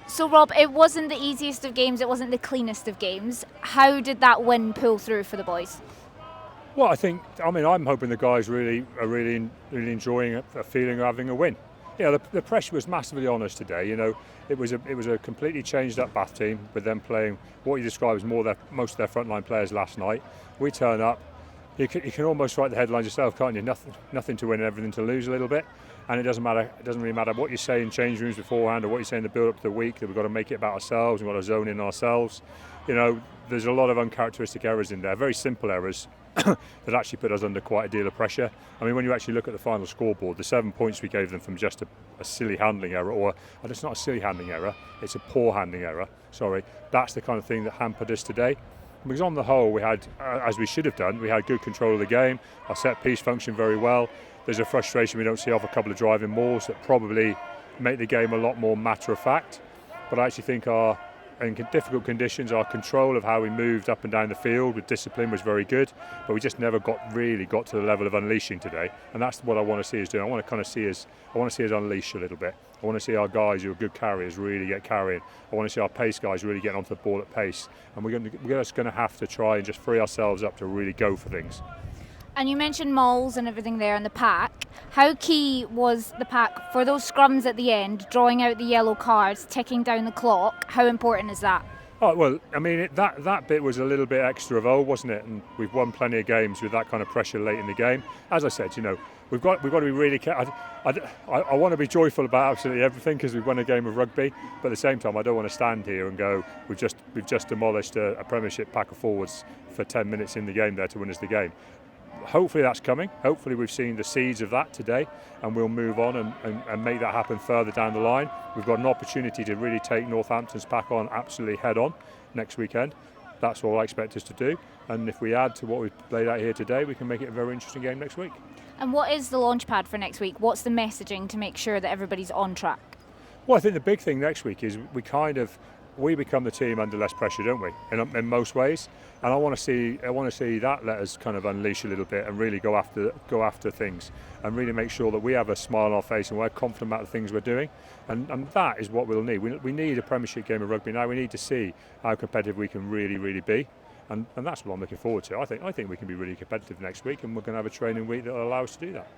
So Rob, it wasn't the easiest of games, it wasn't the cleanest of games. How did that win pull through for the boys? Well, I'm hoping the guys are really enjoying a feeling of having a win. The pressure was massively on us today. It was a completely changed up Bath team with them playing what you described as most of their frontline players last night. We turn up. You can almost write the headlines yourself, can't you? Nothing to win and everything to lose a little bit. And it doesn't matter. It doesn't really matter what you say in change rooms beforehand or what you say in the build up to the week. That we've got to make it about ourselves. We've got to zone in ourselves. There's a lot of uncharacteristic errors in there. Very simple errors that actually put us under quite a deal of pressure. I mean, when you actually look at the final scoreboard, the 7 points we gave them from just a silly handling error, and it's not a silly handling error, it's a poor handling error. Sorry, that's the kind of thing that hampered us today. Because on the whole, we had, as we should have done, we had good control of the game. Our set piece functioned very well. There's a frustration we don't see off a couple of driving mauls that probably make the game a lot more matter of fact. But I actually think in difficult conditions, our control of how we moved up and down the field with discipline was very good, but we just never really got to the level of unleashing today, and that's what I want to see us doing. I want to see us unleash a little bit. I want to see our guys who are good carriers really get carrying. I want to see our pace guys really getting onto the ball at pace, and we're just going to have to try and just free ourselves up to really go for things. And you mentioned mauls and everything there in the pack. How key was the pack for those scrums at the end, drawing out the yellow cards, ticking down the clock? How important is that? Oh, well, I mean, that bit was a little bit extra of old, wasn't it? And we've won plenty of games with that kind of pressure late in the game. As I said, we've got to be really careful. I want to be joyful about absolutely everything because we've won a game of rugby, but at the same time, I don't want to stand here and go, we've just demolished a Premiership pack of forwards for 10 minutes in the game there to win us the game. Hopefully that's coming. Hopefully we've seen the seeds of that today and we'll move on and make that happen further down the line. We've got an opportunity to really take Northampton's pack on absolutely head on next weekend. That's what I expect us to do. And if we add to what we've laid out here today, we can make it a very interesting game next week. And what is the launch pad for next week? What's the messaging to make sure that everybody's on track? Well, I think the big thing next week is we become the team under less pressure, don't we? In most ways, and I want to see that let us kind of unleash a little bit and really go after things, and really make sure that we have a smile on our face and we're confident about the things we're doing, and that is what we'll need. We need a Premiership game of rugby now. We need to see how competitive we can really be, and that's what I'm looking forward to. I think we can be really competitive next week, and we're going to have a training week that will allow us to do that.